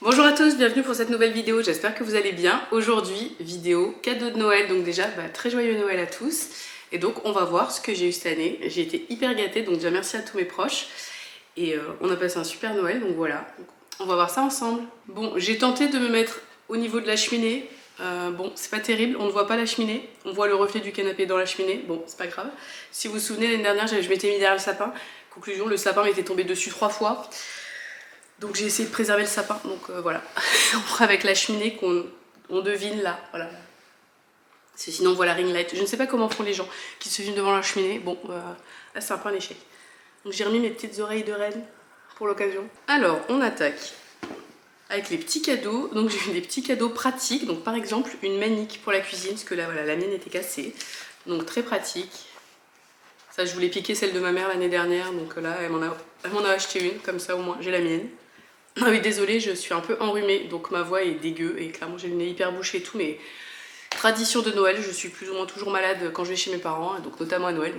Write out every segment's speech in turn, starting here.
Bonjour à tous, bienvenue pour cette nouvelle vidéo, j'espère que vous allez bien. Aujourd'hui, vidéo cadeau de Noël, donc déjà très joyeux Noël à tous. Et donc on va voir ce que j'ai eu cette année. J'ai été hyper gâtée, donc déjà merci à tous mes proches. Et on a passé un super Noël, donc voilà. On va voir ça ensemble. Bon, j'ai tenté de me mettre au niveau de la cheminée. Bon, c'est pas terrible, on ne voit pas la cheminée. On voit le reflet du canapé dans la cheminée, bon, c'est pas grave. Si vous vous souvenez, l'année dernière, je m'étais mis derrière le sapin. Conclusion, le sapin m'était tombé dessus 3 fois. Donc j'ai essayé de préserver le sapin, donc voilà. Avec la cheminée qu'on devine là, voilà. Sinon on voit la ring light. Je ne sais pas comment font les gens qui se filment devant la cheminée. Bon, là c'est un peu un échec. Donc j'ai remis mes petites oreilles de reine pour l'occasion. Alors on attaque avec les petits cadeaux. Donc j'ai eu des petits cadeaux pratiques. Donc par exemple une manique pour la cuisine, parce que là voilà, la mienne était cassée. Donc très pratique. Ça je voulais piquer celle de ma mère l'année dernière, donc là elle m'en a acheté une, comme ça au moins j'ai la mienne. Ah oui, désolée, je suis un peu enrhumée, donc ma voix est dégueu et clairement j'ai le nez hyper bouché et tout, mais tradition de Noël, je suis plus ou moins toujours malade quand je vais chez mes parents, donc notamment à Noël,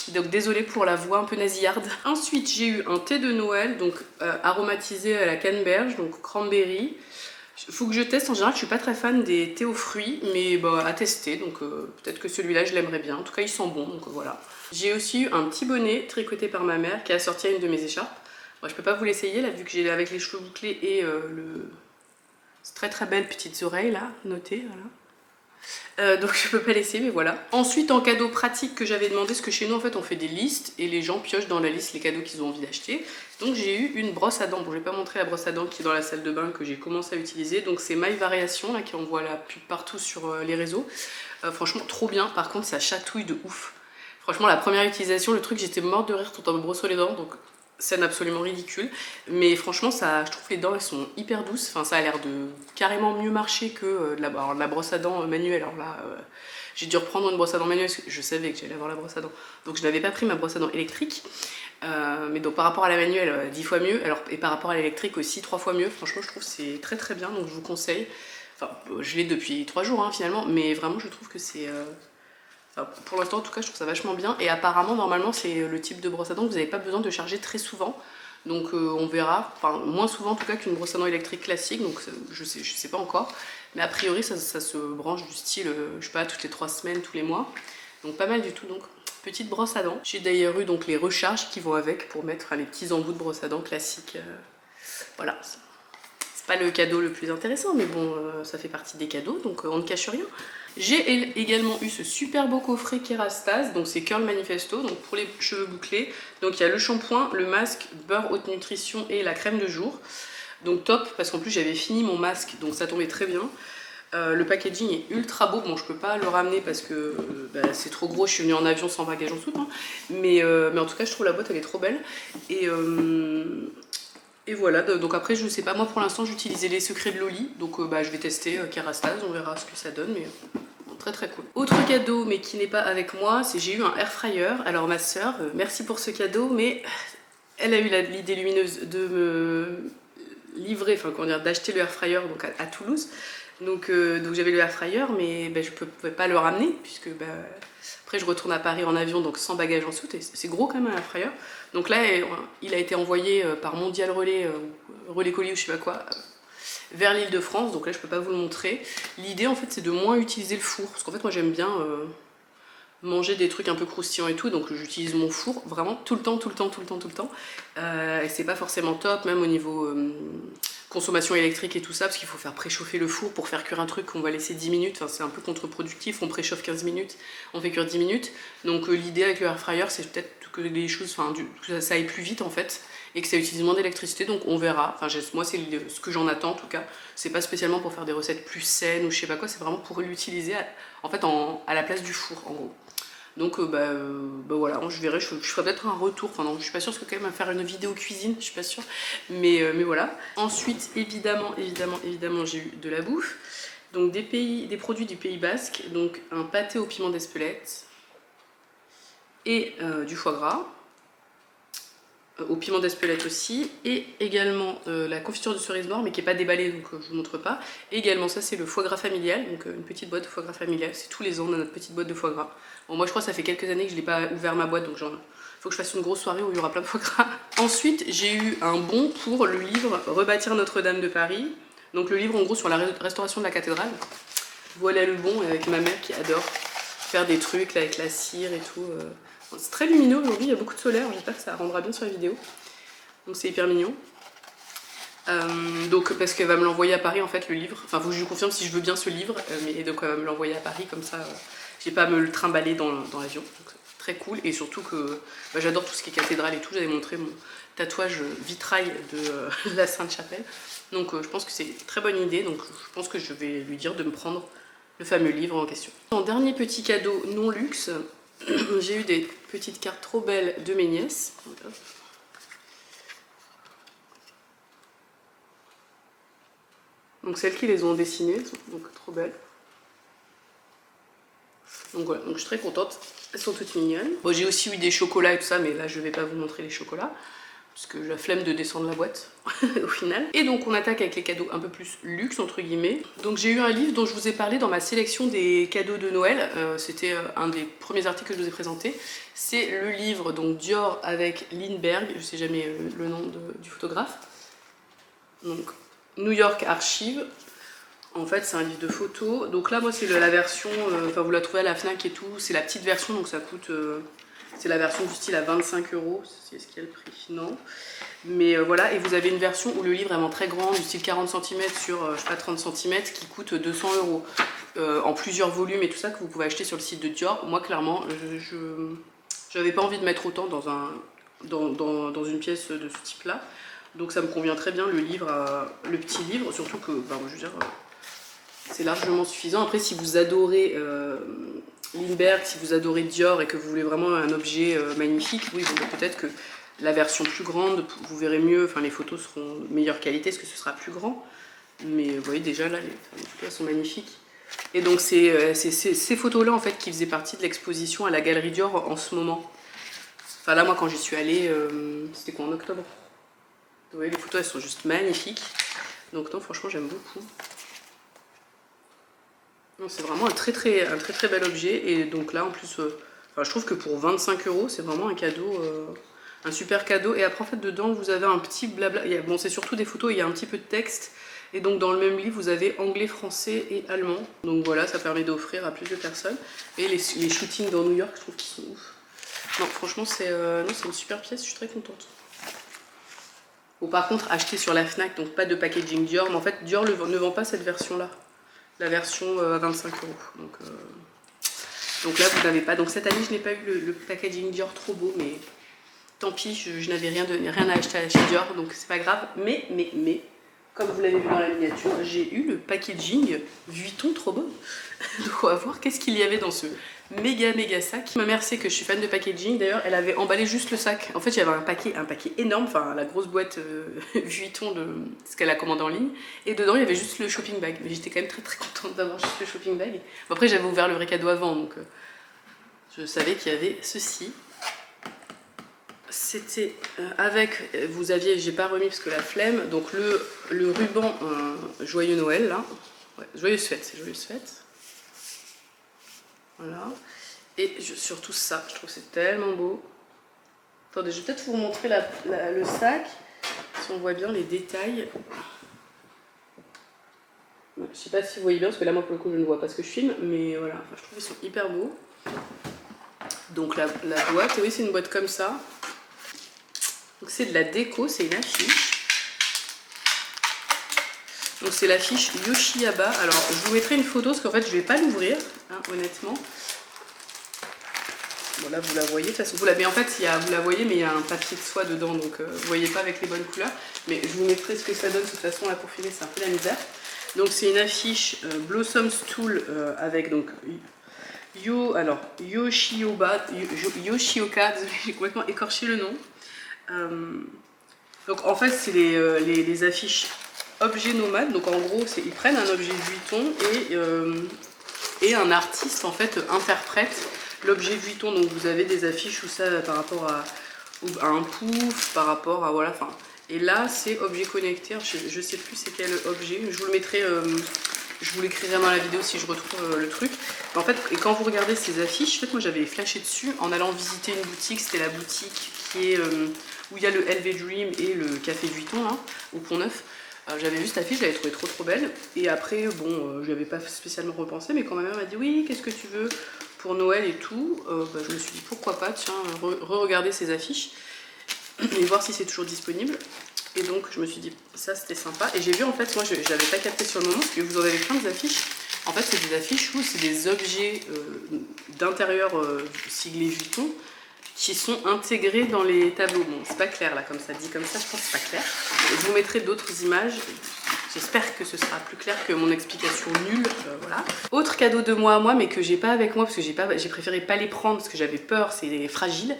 donc désolée pour la voix un peu nasillarde. Ensuite, j'ai eu un thé de Noël, donc aromatisé à la canneberge, donc cranberry. Faut que je teste, en général je suis pas très fan des thés aux fruits, mais bah, à tester, donc peut-être que celui-là je l'aimerais bien, en tout cas il sent bon, donc voilà. J'ai aussi eu un petit bonnet tricoté par ma mère qui a assorti à une de mes écharpes. Moi, je peux pas vous l'essayer là vu que j'ai avec les cheveux bouclés et c'est très belles petites oreilles là, notées, voilà. Donc je peux pas laisser, mais voilà. Ensuite, en cadeau pratique que j'avais demandé, parce que chez nous en fait on fait des listes et les gens piochent dans la liste les cadeaux qu'ils ont envie d'acheter. Donc j'ai eu une brosse à dents. Bon, je vais pas montrer la brosse à dents qui est dans la salle de bain que j'ai commencé à utiliser. Donc c'est My Variation là qui envoie la pub partout sur les réseaux. Franchement trop bien. Par contre ça chatouille de ouf. Franchement la première utilisation, le truc j'étais morte de rire tout en me brossant les dents. Donc scène absolument ridicule, mais franchement ça, je trouve que les dents elles sont hyper douces, enfin ça a l'air de carrément mieux marcher que de la brosse à dents manuelle. Alors là j'ai dû reprendre une brosse à dents manuelle parce que je savais que j'allais avoir la brosse à dents, donc je n'avais pas pris ma brosse à dents électrique, mais donc par rapport à la manuelle 10 fois mieux, alors, et par rapport à l'électrique aussi 3 fois mieux. Franchement je trouve que c'est très bien, donc je vous conseille. Enfin je l'ai depuis 3 jours hein, finalement, mais vraiment je trouve que c'est pour l'instant en tout cas je trouve ça vachement bien, et apparemment normalement c'est le type de brosse à dents que vous n'avez pas besoin de charger très souvent, donc on verra, enfin moins souvent en tout cas qu'une brosse à dents électrique classique, donc je sais pas encore, mais a priori ça se branche du style je sais pas toutes les 3 semaines, tous les mois, donc pas mal du tout. Donc petite brosse à dents. J'ai d'ailleurs eu donc les recharges qui vont avec pour mettre les petits embouts de brosse à dents classiques, voilà. C'est pas le cadeau le plus intéressant, mais bon, ça fait partie des cadeaux, donc on ne cache rien. J'ai également eu ce super beau coffret Kerastase, donc c'est Curl Manifesto, donc pour les cheveux bouclés. Donc il y a le shampoing, le masque, beurre haute nutrition et la crème de jour. Donc top, parce qu'en plus j'avais fini mon masque, donc ça tombait très bien. Le packaging est ultra beau. Bon, je peux pas le ramener parce que c'est trop gros, je suis venue en avion sans bagage en soute, hein. Mais en tout cas je trouve la boîte elle est trop belle. Et voilà, donc après je sais pas, moi pour l'instant j'utilisais les secrets de Loli, donc je vais tester Kerastase, on verra ce que ça donne, mais très cool. Autre cadeau, mais qui n'est pas avec moi, c'est j'ai eu un air fryer. Alors ma soeur, merci pour ce cadeau, mais elle a eu l'idée lumineuse de me livrer, enfin comment dire, d'acheter le air fryer donc à Toulouse. Donc j'avais le air fryer, mais je pouvais pas le ramener puisque après je retourne à Paris en avion, donc sans bagage en soute, et c'est gros quand même un air fryer. Donc là il a été envoyé par Mondial Relais, Relais Colis ou je sais pas quoi, vers l'île de France, donc là je peux pas vous le montrer. L'idée en fait c'est de moins utiliser le four, parce qu'en fait moi j'aime bien manger des trucs un peu croustillants et tout, donc j'utilise mon four vraiment tout le temps. Et c'est pas forcément top, même au niveau consommation électrique et tout ça, parce qu'il faut faire préchauffer le four pour faire cuire un truc qu'on va laisser 10 minutes, enfin c'est un peu contre-productif, on préchauffe 15 minutes, on fait cuire 10 minutes. Donc l'idée avec le air fryer c'est peut-être que les choses, que ça aille plus vite en fait, et que ça utilise moins d'électricité, donc on verra. Enfin moi c'est ce que j'en attends en tout cas, c'est pas spécialement pour faire des recettes plus saines ou je sais pas quoi, c'est vraiment pour l'utiliser en fait à la place du four en gros. Donc voilà, je verrai, je ferai peut-être un retour, enfin non, je suis pas sûre, parce que quand même à faire une vidéo cuisine, je suis pas sûre, mais voilà. Ensuite, évidemment, j'ai eu de la bouffe, donc des produits du Pays Basque, donc un pâté au piment d'Espelette et du foie gras, au piment d'Espelette aussi, et également la confiture de cerise noire, mais qui n'est pas déballée, donc je vous montre pas. Et également ça c'est le foie gras familial, donc une petite boîte de foie gras familial, c'est tous les ans on a notre petite boîte de foie gras. Bon moi je crois que ça fait quelques années que je n'ai pas ouvert ma boîte, donc faut que je fasse une grosse soirée où il y aura plein de foie gras. Ensuite, j'ai eu un bon pour le livre Rebâtir Notre-Dame de Paris. Donc le livre en gros sur la restauration de la cathédrale. Voilà le bon avec ma mère qui adore faire des trucs là, avec la cire et tout. C'est très lumineux aujourd'hui, il y a beaucoup de solaire, j'espère que ça rendra bien sur la vidéo. Donc c'est hyper mignon. Donc parce qu'elle va me l'envoyer à Paris en fait le livre. Enfin faut que je lui confirme si je veux bien ce livre. Et donc elle va me l'envoyer à Paris comme ça j'ai pas à me le trimballer dans l'avion. Très cool et surtout que bah, j'adore tout ce qui est cathédrale et tout. J'avais montré mon tatouage vitrail de la Sainte-Chapelle. Donc je pense que c'est une très bonne idée. Donc je pense que je vais lui dire de me prendre le fameux livre en question. En dernier petit cadeau non luxe, j'ai eu des petites cartes trop belles de mes nièces. Donc celles qui les ont dessinées, donc trop belles. Donc voilà, donc je suis très contente. Elles sont toutes mignonnes. Bon, j'ai aussi eu des chocolats et tout ça, mais là je vais pas vous montrer les chocolats. Parce que j'ai la flemme de descendre la boîte au final. Et donc on attaque avec les cadeaux un peu plus luxe entre guillemets. Donc j'ai eu un livre dont je vous ai parlé dans ma sélection des cadeaux de Noël. C'était un des premiers articles que je vous ai présenté. C'est le livre donc Dior avec Lindbergh, je sais jamais le nom du photographe. Donc New York Archive. En fait c'est un livre de photos. Donc là moi c'est la version, enfin vous la trouvez à la Fnac et tout. C'est la petite version donc ça coûte... c'est la version du style à 25 €, c'est ce qu'il y a le prix, non. Mais voilà, et vous avez une version où le livre est vraiment très grand, du style 40 cm sur, je sais pas, 30 cm, qui coûte 200 €. En plusieurs volumes et tout ça, que vous pouvez acheter sur le site de Dior. Moi, clairement, j'avais pas envie de mettre autant dans une pièce de ce type-là. Donc ça me convient très bien, le livre, le petit livre, surtout que, ben, je veux dire, c'est largement suffisant. Après, si vous adorez... Lindbergh, si vous adorez Dior et que vous voulez vraiment un objet magnifique, oui, bon, peut-être que la version plus grande, vous verrez mieux, enfin les photos seront de meilleure qualité, parce que ce sera plus grand. Mais vous voyez déjà là, les photos sont magnifiques. Et donc c'est ces photos-là en fait qui faisaient partie de l'exposition à la Galerie Dior en ce moment. Enfin là, moi quand j'y suis allée, c'était quoi, en octobre. Vous voyez, les photos elles sont juste magnifiques. Donc non, franchement j'aime beaucoup. C'est vraiment un très bel objet et donc là en plus enfin, je trouve que pour 25 €, c'est vraiment un cadeau, un super cadeau. Et après en fait dedans vous avez un petit blabla, bon c'est surtout des photos, il y a un petit peu de texte et donc dans le même livre vous avez anglais, français et allemand. Donc voilà, ça permet d'offrir à plus de personnes. Et les shootings dans New York, je trouve qu'ils sont ouf. Non franchement c'est une super pièce, je suis très contente. Bon par contre acheter sur la Fnac, donc pas de packaging Dior, mais en fait Dior ne vend pas cette version là. La version à 25 €. Donc là, vous n'avez pas. Donc cette année, je n'ai pas eu le packaging Dior trop beau, mais tant pis, je n'avais rien à acheter chez Dior, donc c'est pas grave. Mais, comme vous l'avez vu dans la miniature, j'ai eu le packaging Vuitton trop beau. Donc on va voir qu'est-ce qu'il y avait dans ce méga sac. Ma mère sait que je suis fan de packaging, d'ailleurs elle avait emballé juste le sac. En fait j'avais un paquet énorme, enfin la grosse boîte Vuitton de ce qu'elle a commandé en ligne. Et dedans il y avait juste le shopping bag, mais j'étais quand même très contente d'avoir juste le shopping bag. Bon, après j'avais ouvert le vrai cadeau avant, donc je savais qu'il y avait ceci. C'était avec, vous aviez, j'ai pas remis parce que la flemme, donc le ruban Joyeux Noël là. Ouais, joyeuse fête, c'est joyeuse fête. Voilà. Et surtout ça, je trouve que c'est tellement beau. Attendez, je vais peut-être vous montrer le sac, si on voit bien les détails. Je sais pas si vous voyez bien, parce que là, moi, pour le coup, je ne vois pas ce que je filme, mais voilà, enfin, je trouve qu'ils sont hyper beaux. Donc la boîte, et oui, c'est une boîte comme ça. Donc c'est de la déco, c'est une affiche. Donc c'est l'affiche Yoshiaba. Alors je vous mettrai une photo parce qu'en fait je vais pas l'ouvrir, hein, honnêtement. Bon là vous la voyez, de toute façon vous la, mais en fait vous la voyez mais il y a un papier de soie dedans, donc vous voyez pas avec les bonnes couleurs. Mais je vous mettrai ce que ça donne, de toute façon là pour filmer c'est un peu la misère. Donc c'est une affiche Blossom Stool avec donc Yoshioka, j'ai complètement écorché le nom. Donc en fait c'est les affiches objet nomade, donc en gros ils prennent un objet Vuitton et un artiste en fait interprète l'objet Vuitton. Donc vous avez des affiches où ça par rapport à un pouf, par rapport à voilà, enfin. Et là c'est objet connecté, je sais plus c'est quel objet, je vous le mettrai, je vous l'écrirai dans la vidéo si je retrouve le truc. En fait, et quand vous regardez ces affiches, en fait, moi j'avais flashé dessus en allant visiter une boutique. C'était la boutique qui est où il y a le LV Dream et le Café Vuitton, là, au Pont-Neuf. J'avais vu cette affiche, je l'avais trouvée trop belle. Et après, bon, je n'y avais pas spécialement repensé, mais quand ma mère m'a dit oui, qu'est-ce que tu veux pour Noël et tout, bah, je me suis dit pourquoi pas, tiens, re-regarder ces affiches et voir si c'est toujours disponible. Et donc je me suis dit ça c'était sympa. Et j'ai vu en fait, moi je l'avais pas capté sur le moment parce que vous en avez plein d'affiches. En fait c'est des affiches où c'est des objets d'intérieur siglés Vuitton qui sont intégrés dans les tableaux. Bon c'est pas clair là comme ça, dit comme ça je pense que c'est pas clair. Je vous mettrai d'autres images. J'espère que ce sera plus clair que mon explication nulle, voilà. Autre cadeau de moi à moi, mais que j'ai pas avec moi parce que j'ai préféré pas les prendre parce que j'avais peur, c'est fragile.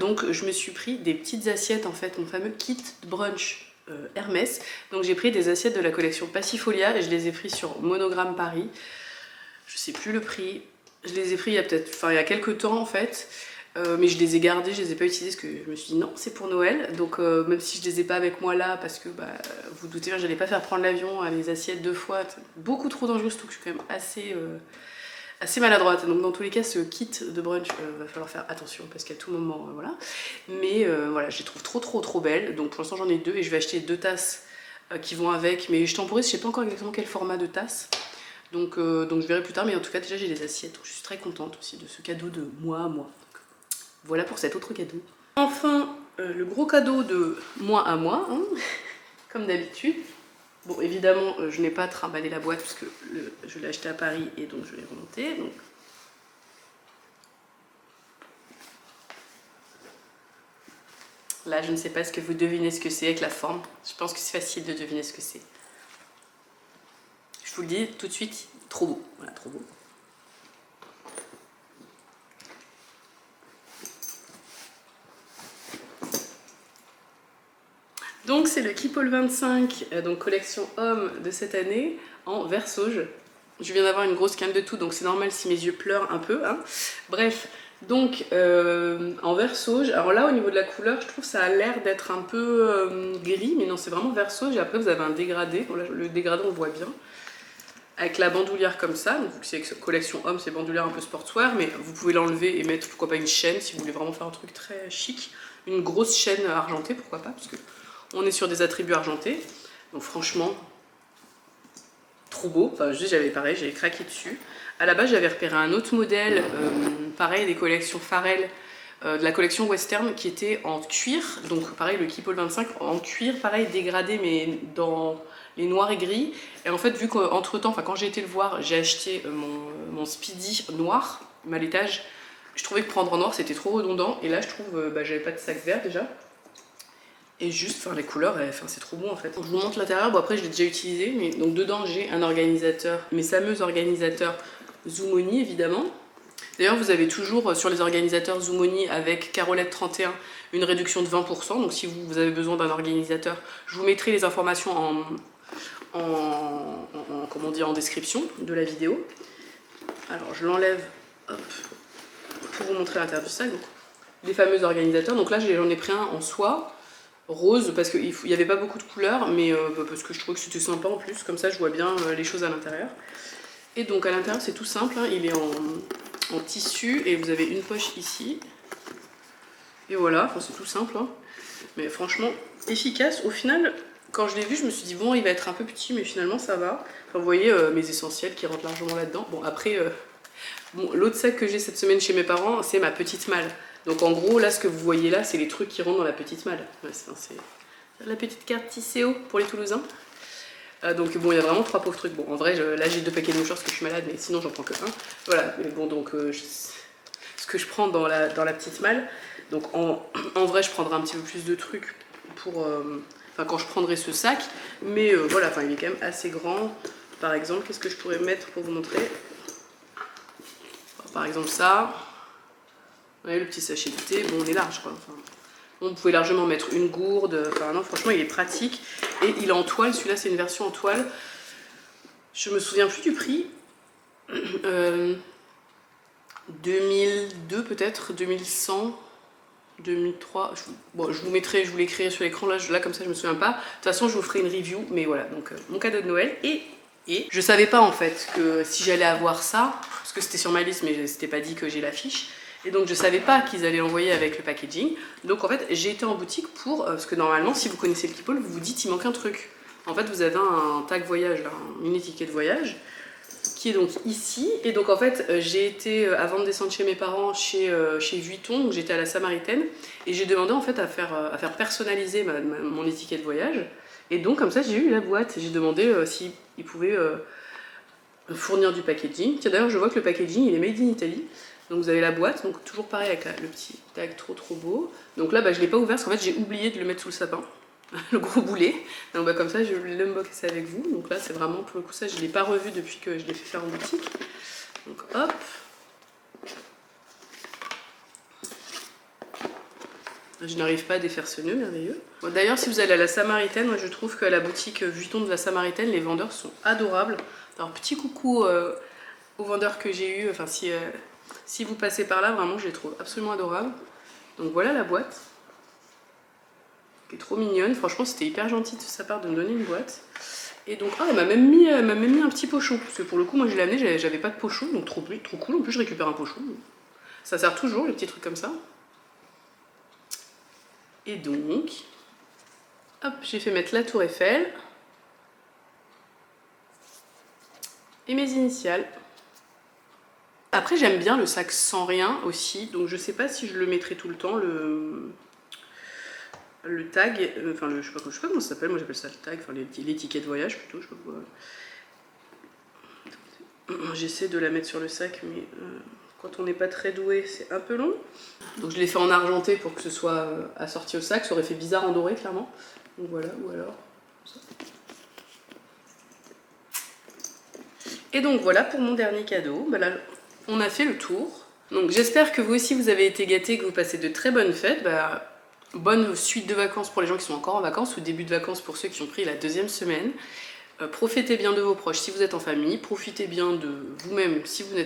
Donc je me suis pris des petites assiettes en fait, mon fameux kit brunch Hermès. Donc j'ai pris des assiettes de la collection Passifolia et je les ai pris sur Monogramme Paris. Je sais plus le prix. Je les ai pris il y a peut-être, enfin il y a quelques temps en fait. Mais je les ai gardés, je les ai pas utilisés parce que je me suis dit non, c'est pour Noël. Donc même si je les ai pas avec moi là, parce que bah, vous doutez bien, j'allais pas faire prendre l'avion à les assiettes 2 fois, beaucoup trop dangereux, surtout que je suis quand même assez maladroite. Donc dans tous les cas, ce kit de brunch, va falloir faire attention parce qu'à tout moment, voilà. Mais voilà, je les trouve trop belles. Donc pour l'instant j'en ai 2 et je vais acheter 2 tasses qui vont avec. Mais je temporise, je sais pas encore exactement quel format de tasse. Donc je verrai plus tard, mais en tout cas déjà j'ai les assiettes. Donc je suis très contente aussi de ce cadeau de moi à moi. Voilà pour cet autre cadeau. Enfin, le gros cadeau de moi à moi, hein, comme d'habitude. Bon, évidemment, je n'ai pas trimballé la boîte puisque je l'ai acheté à Paris et donc je l'ai remonté. Donc. Là, je ne sais pas ce que vous devinez ce que c'est avec la forme. Je pense que c'est facile de deviner ce que c'est. Je vous le dis tout de suite, trop beau. Voilà, trop beau. Donc c'est le Keepall 25, donc collection homme de cette année, en vert sauge. Je viens d'avoir une grosse canne de tout, donc c'est normal si mes yeux pleurent un peu. Hein. Bref, donc en vert sauge. Alors là, au niveau de la couleur, je trouve que ça a l'air d'être un peu gris, mais non, c'est vraiment vert sauge. Et après, vous avez un dégradé. Bon, là, le dégradé, on le voit bien. Avec la bandoulière comme ça. Donc, vu que c'est collection homme, c'est bandoulière un peu sportswear, mais vous pouvez l'enlever et mettre, pourquoi pas, une chaîne si vous voulez vraiment faire un truc très chic. Une grosse chaîne argentée, pourquoi pas, parce que on est sur des attributs argentés, donc franchement, trop beau. Enfin, juste j'avais pareil, j'avais craqué dessus. À la base, j'avais repéré un autre modèle, pareil, des collections Pharrell, de la collection Western, qui était en cuir. Donc pareil, le Keepall 25 en cuir, pareil, dégradé, mais dans les noirs et gris. Et en fait, vu qu'entre temps, enfin quand j'ai été le voir, j'ai acheté mon Speedy noir, malétage. Je trouvais que prendre en noir, c'était trop redondant. Et là, je trouve, bah, j'avais pas de sac vert déjà. Et juste, enfin les couleurs, c'est trop bon en fait. Je vous montre l'intérieur, bon après je l'ai déjà utilisé, mais donc dedans j'ai un organisateur, mes fameux organisateurs Zoomoni évidemment. D'ailleurs vous avez toujours sur les organisateurs Zoomoni avec Carolette 31 une réduction de 20%, donc si vous avez besoin d'un organisateur, je vous mettrai les informations comment dire, en description de la vidéo. Alors je l'enlève, hop, pour vous montrer l'intérieur du sac. Donc, les fameux organisateurs, donc là j'en ai pris un en soie. Rose parce qu'il n'y avait pas beaucoup de couleurs, mais parce que je trouvais que c'était sympa en plus, comme ça je vois bien les choses à l'intérieur. Et donc à l'intérieur c'est tout simple, hein, il est en tissu et vous avez une poche ici. Et voilà, enfin, c'est tout simple, hein. Mais franchement efficace. Au final, quand je l'ai vu, je me suis dit bon, il va être un peu petit, mais finalement ça va. Enfin, vous voyez mes essentiels qui rentrent largement là-dedans. Bon, après, bon, l'autre sac que j'ai cette semaine chez mes parents, c'est ma petite malle. Donc en gros, là, ce que vous voyez là, c'est les trucs qui rentrent dans la petite malle. Ouais, c'est la petite carte Tisséo pour les Toulousains. Donc bon, il y a vraiment 3 pauvres trucs. Bon, en vrai, là, j'ai 2 paquets de mouchoirs parce que je suis malade, mais sinon, j'en prends que 1. Voilà, mais bon, donc, ce que je prends dans la petite malle. Donc en vrai, je prendrai un petit peu plus de trucs pour... Enfin, quand je prendrai ce sac. Mais voilà, enfin, il est quand même assez grand. Par exemple, qu'est-ce que je pourrais mettre pour vous montrer? Par exemple, ça... Vous voyez le petit sachet de thé, bon on est large quoi. Enfin, on pouvait largement mettre une gourde, enfin non franchement il est pratique. Et il est en toile, celui-là c'est une version en toile. Je me souviens plus du prix. 2002 peut-être, 2100, 2003. Bon, je vous mettrai, je vous l'écrirai sur l'écran là comme ça je me souviens pas. De toute façon je vous ferai une review, mais voilà, donc mon cadeau de Noël. Et je savais pas en fait que si j'allais avoir ça, parce que c'était sur ma liste mais c'était pas dit que j'ai l'affiche. Et donc je savais pas qu'ils allaient l'envoyer avec le packaging. Donc en fait j'ai été en boutique pour, parce que normalement si vous connaissez le Keepall, vous vous dites il manque un truc. En fait vous avez un tag voyage, là, une étiquette voyage, qui est donc ici. Et donc en fait j'ai été, avant de descendre chez mes parents, chez Vuitton, donc j'étais à la Samaritaine, et j'ai demandé en fait à faire personnaliser mon étiquette voyage. Et donc comme ça j'ai eu la boîte, j'ai demandé s'ils pouvaient fournir du packaging. Tiens d'ailleurs je vois que le packaging il est made in Italy. Donc vous avez la boîte, donc toujours pareil avec le petit tag trop beau. Donc là bah, je l'ai pas ouvert parce qu'en fait j'ai oublié de le mettre sous le sapin, le gros boulet. Donc bah, comme ça je vais l'unboxer avec vous. Donc là c'est vraiment pour le coup ça je l'ai pas revu depuis que je l'ai fait faire en boutique. Donc hop. Je n'arrive pas à défaire ce nœud merveilleux. Bon, d'ailleurs si vous allez à la Samaritaine, moi je trouve qu'à la boutique Vuitton de la Samaritaine, les vendeurs sont adorables. Alors petit coucou aux vendeurs que j'ai eu, enfin si vous passez par là, vraiment je les trouve absolument adorables. Donc voilà la boîte, qui est trop mignonne. Franchement c'était hyper gentil de sa part de me donner une boîte. Et donc elle m'a même mis un petit pochon, parce que pour le coup moi je l'ai amené, j'avais pas de pochon, donc trop cool. En plus je récupère un pochon. Ça sert toujours les petits trucs comme ça. Et donc, hop, j'ai fait mettre la tour Eiffel et mes initiales. Après j'aime bien le sac sans rien aussi, donc je sais pas si je le mettrai tout le temps, le tag, enfin je sais pas comment ça s'appelle, moi j'appelle ça le tag, enfin l'étiquette voyage plutôt, je sais pas quoi. J'essaie de la mettre sur le sac mais quand on n'est pas très doué c'est un peu long. Donc je l'ai fait en argenté pour que ce soit assorti au sac, ça aurait fait bizarre en doré clairement. Donc voilà, ou alors comme ça. Et donc voilà pour mon dernier cadeau, bah là on a fait le tour. Donc j'espère que vous aussi vous avez été gâtés, que vous passez de très bonnes fêtes. Bah, bonne suite de vacances pour les gens qui sont encore en vacances, ou début de vacances pour ceux qui ont pris la deuxième semaine. Profitez bien de vos proches si vous êtes en famille, profitez bien de vous-même si vous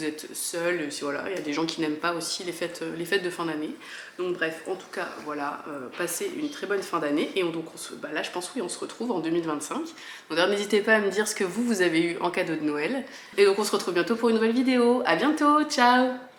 êtes seul, si voilà, il y a des gens qui n'aiment pas aussi les fêtes de fin d'année. Donc bref, en tout cas, voilà, passez une très bonne fin d'année et donc là je pense oui, on se retrouve en 2025. Donc n'hésitez pas à me dire ce que vous avez eu en cadeau de Noël. Et donc on se retrouve bientôt pour une nouvelle vidéo. À bientôt, ciao!